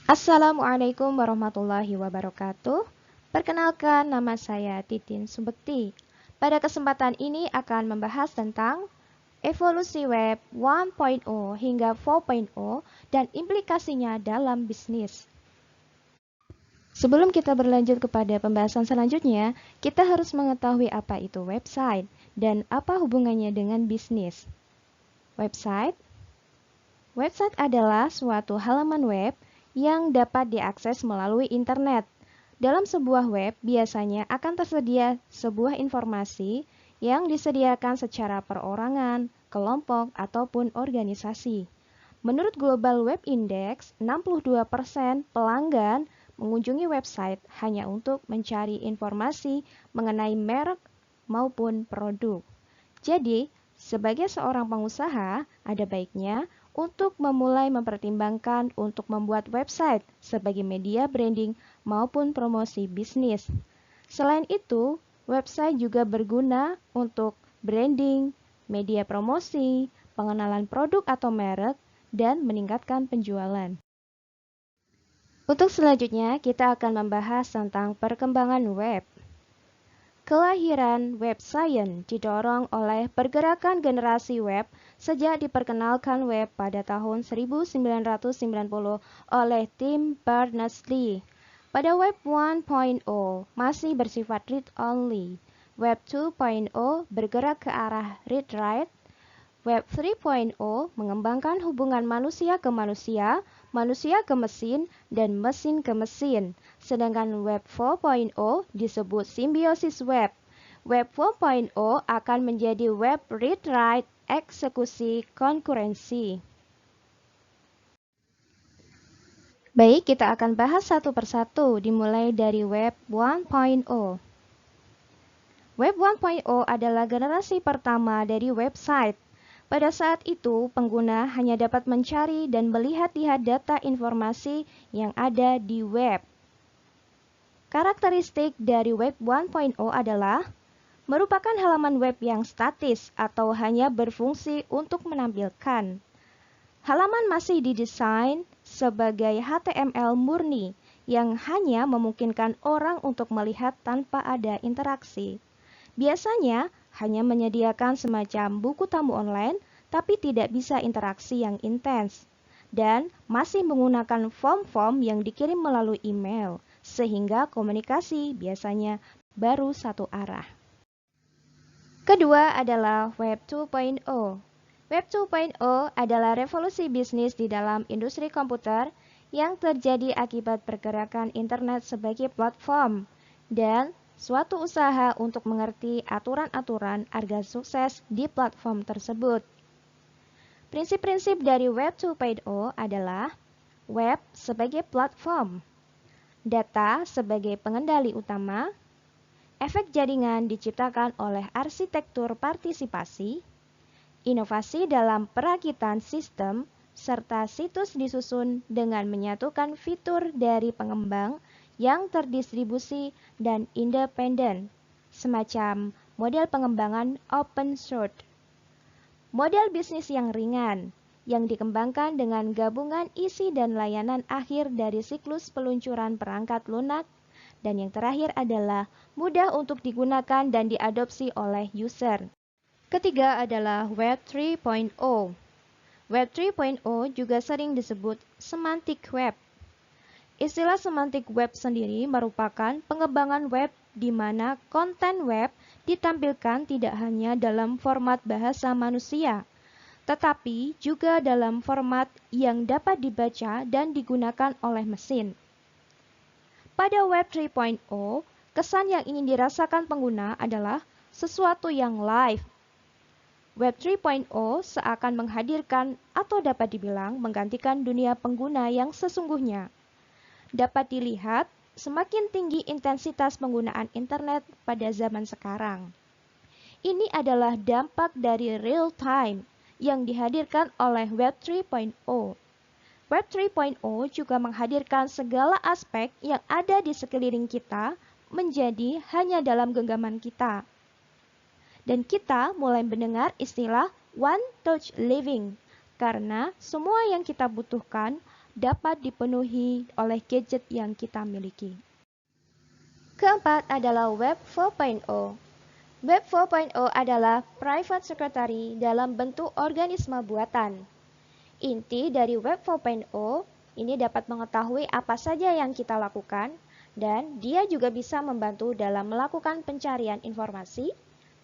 Assalamualaikum warahmatullahi wabarakatuh. Perkenalkan, nama saya Titin Subekti. Pada kesempatan ini akan membahas tentang evolusi web 1.0 hingga 4.0 dan implikasinya dalam bisnis. Sebelum kita berlanjut kepada pembahasan selanjutnya, kita harus mengetahui apa itu website dan apa hubungannya dengan bisnis. Website adalah suatu halaman web yang dapat diakses melalui internet. Dalam sebuah web, biasanya akan tersedia sebuah informasi yang disediakan secara perorangan, kelompok, ataupun organisasi. Menurut Global Web Index, 62% pelanggan mengunjungi website hanya untuk mencari informasi mengenai merek maupun produk. Jadi, sebagai seorang pengusaha, ada baiknya untuk memulai mempertimbangkan untuk membuat website sebagai media branding maupun promosi bisnis. Selain itu, website juga berguna untuk branding, media promosi, pengenalan produk atau merek, dan meningkatkan penjualan. Untuk selanjutnya, kita akan membahas tentang perkembangan web. Kelahiran web science didorong oleh pergerakan generasi web sejak diperkenalkan web pada tahun 1990 oleh Tim Berners-Lee. Pada web 1.0 masih bersifat read-only. Web 2.0 bergerak ke arah read-write. Web 3.0 mengembangkan hubungan manusia ke manusia, manusia ke mesin, dan mesin ke mesin. Sedangkan Web 4.0 disebut simbiosis web. Web 4.0 akan menjadi web read-write eksekusi konkurensi. Baik, kita akan bahas satu persatu dimulai dari Web 1.0. Web 1.0 adalah generasi pertama dari website. Pada saat itu, pengguna hanya dapat mencari dan melihat-lihat data informasi yang ada di web. Karakteristik dari Web 1.0 adalah merupakan halaman web yang statis atau hanya berfungsi untuk menampilkan. Halaman masih didesain sebagai HTML murni yang hanya memungkinkan orang untuk melihat tanpa ada interaksi. Biasanya hanya menyediakan semacam buku tamu online, tapi tidak bisa interaksi yang intens. Dan masih menggunakan form-form yang dikirim melalui email, sehingga komunikasi biasanya baru satu arah. Kedua adalah Web 2.0. Web 2.0 adalah revolusi bisnis di dalam industri komputer yang terjadi akibat pergerakan internet sebagai platform dan suatu usaha untuk mengerti aturan-aturan agar sukses di platform tersebut. Prinsip-prinsip dari Web 2.0 adalah web sebagai platform, data sebagai pengendali utama, efek jaringan diciptakan oleh arsitektur partisipasi, inovasi dalam perakitan sistem, serta situs disusun dengan menyatukan fitur dari pengembang yang terdistribusi dan independen, semacam model pengembangan open source. Model bisnis yang ringan, yang dikembangkan dengan gabungan isi dan layanan akhir dari siklus peluncuran perangkat lunak, dan yang terakhir adalah mudah untuk digunakan dan diadopsi oleh user. Ketiga adalah Web 3.0. Web 3.0 juga sering disebut semantic web. Istilah semantic web sendiri merupakan pengembangan web di mana konten web ditampilkan tidak hanya dalam format bahasa manusia, tetapi juga dalam format yang dapat dibaca dan digunakan oleh mesin. Pada Web 3.0, kesan yang ingin dirasakan pengguna adalah sesuatu yang live. Web 3.0 seakan menghadirkan atau dapat dibilang menggantikan dunia pengguna yang sesungguhnya. Dapat dilihat semakin tinggi intensitas penggunaan internet pada zaman sekarang. Ini adalah dampak dari real time yang dihadirkan oleh Web 3.0. Web 3.0 juga menghadirkan segala aspek yang ada di sekeliling kita menjadi hanya dalam genggaman kita. Dan kita mulai mendengar istilah one touch living, karena semua yang kita butuhkan dapat dipenuhi oleh gadget yang kita miliki. Keempat adalah Web 4.0. Web 4.0 adalah private secretary dalam bentuk organisme buatan. Inti dari Web 4.0 ini dapat mengetahui apa saja yang kita lakukan, dan dia juga bisa membantu dalam melakukan pencarian informasi,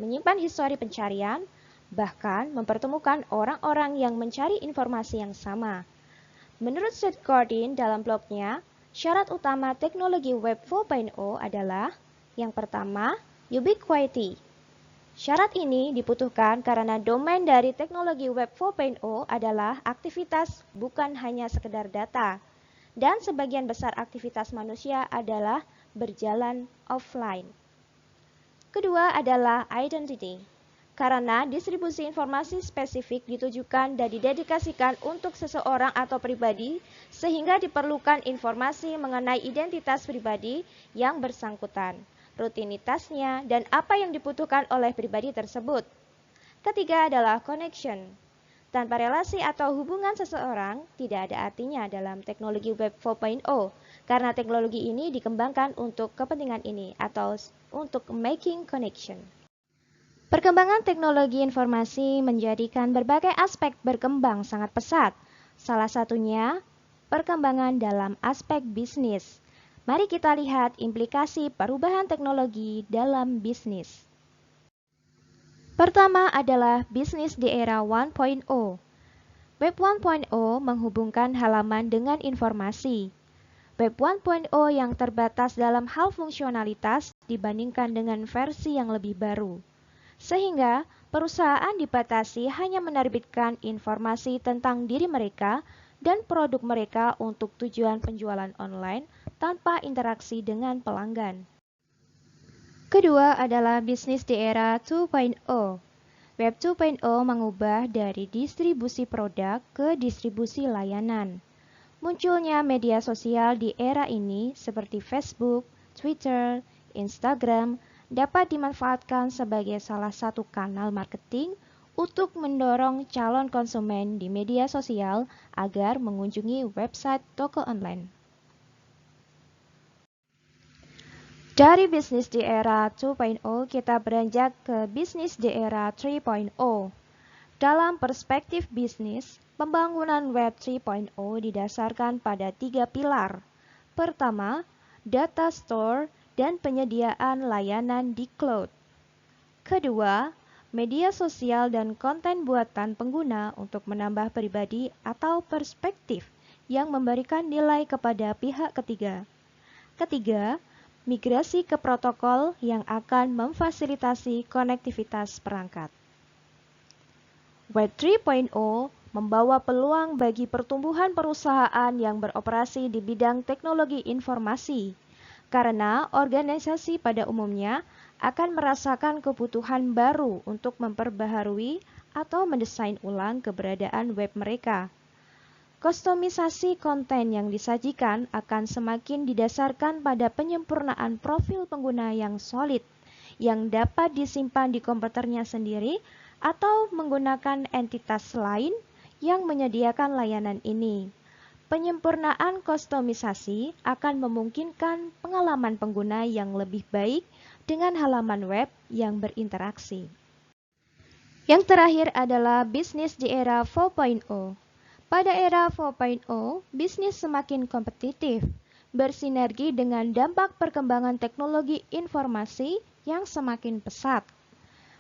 menyimpan histori pencarian, bahkan mempertemukan orang-orang yang mencari informasi yang sama. Menurut Seth Godin dalam blognya, syarat utama teknologi Web 4.0 adalah yang pertama, ubiquity. Syarat ini dibutuhkan karena domain dari teknologi Web 4.0 adalah aktivitas, bukan hanya sekedar data. Dan sebagian besar aktivitas manusia adalah berjalan offline. Kedua adalah identity. Karena distribusi informasi spesifik ditujukan dan didedikasikan untuk seseorang atau pribadi, sehingga diperlukan informasi mengenai identitas pribadi yang bersangkutan, rutinitasnya, dan apa yang dibutuhkan oleh pribadi tersebut. Ketiga adalah connection. Tanpa relasi atau hubungan seseorang, tidak ada artinya dalam teknologi Web 4.0, karena teknologi ini dikembangkan untuk kepentingan ini atau untuk making connection. Perkembangan teknologi informasi menjadikan berbagai aspek berkembang sangat pesat. Salah satunya, perkembangan dalam aspek bisnis. Mari kita lihat implikasi perubahan teknologi dalam bisnis. Pertama adalah bisnis di era 1.0. Web 1.0 menghubungkan halaman dengan informasi. Web 1.0 yang terbatas dalam hal fungsionalitas dibandingkan dengan versi yang lebih baru. Sehingga perusahaan dibatasi hanya menerbitkan informasi tentang diri mereka dan produk mereka untuk tujuan penjualan online tanpa interaksi dengan pelanggan. Kedua adalah bisnis di era 2.0. Web 2.0 mengubah dari distribusi produk ke distribusi layanan. Munculnya media sosial di era ini seperti Facebook, Twitter, Instagram, dapat dimanfaatkan sebagai salah satu kanal marketing untuk mendorong calon konsumen di media sosial agar mengunjungi website toko online. Dari bisnis di era 2.0 kita beranjak ke bisnis di era 3.0. Dalam perspektif bisnis, pembangunan Web 3.0 didasarkan pada 3 pilar. Pertama, data store dan penyediaan layanan di cloud. Kedua, media sosial dan konten buatan pengguna untuk menambah pribadi atau perspektif yang memberikan nilai kepada pihak ketiga. Ketiga, migrasi ke protokol yang akan memfasilitasi konektivitas perangkat. Web 3.0 membawa peluang bagi pertumbuhan perusahaan yang beroperasi di bidang teknologi informasi, karena organisasi pada umumnya akan merasakan kebutuhan baru untuk memperbaharui atau mendesain ulang keberadaan web mereka. Kustomisasi konten yang disajikan akan semakin didasarkan pada penyempurnaan profil pengguna yang solid, yang dapat disimpan di komputernya sendiri atau menggunakan entitas lain yang menyediakan layanan ini. Penyempurnaan kustomisasi akan memungkinkan pengalaman pengguna yang lebih baik dengan halaman web yang berinteraksi. Yang terakhir adalah bisnis di era 4.0. Pada era 4.0, bisnis semakin kompetitif, bersinergi dengan dampak perkembangan teknologi informasi yang semakin pesat.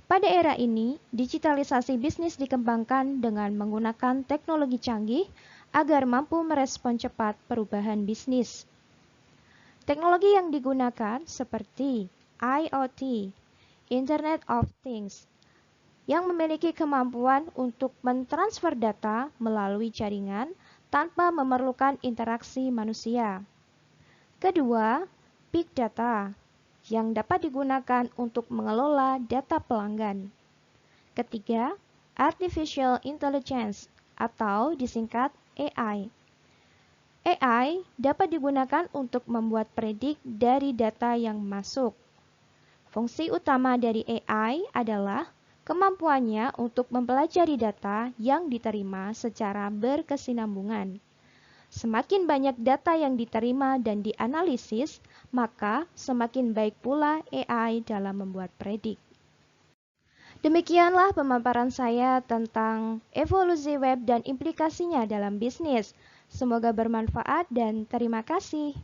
Pada era ini, digitalisasi bisnis dikembangkan dengan menggunakan teknologi canggih agar mampu merespon cepat perubahan bisnis. Teknologi yang digunakan seperti IoT, Internet of Things, yang memiliki kemampuan untuk mentransfer data melalui jaringan tanpa memerlukan interaksi manusia. Kedua, Big Data, yang dapat digunakan untuk mengelola data pelanggan. Ketiga, Artificial Intelligence, atau disingkat AI. AI dapat digunakan untuk membuat predik dari data yang masuk. Fungsi utama dari AI adalah kemampuannya untuk mempelajari data yang diterima secara berkesinambungan. Semakin banyak data yang diterima dan dianalisis, maka semakin baik pula AI dalam membuat predik. Demikianlah pemaparan saya tentang evolusi web dan implikasinya dalam bisnis. Semoga bermanfaat dan terima kasih.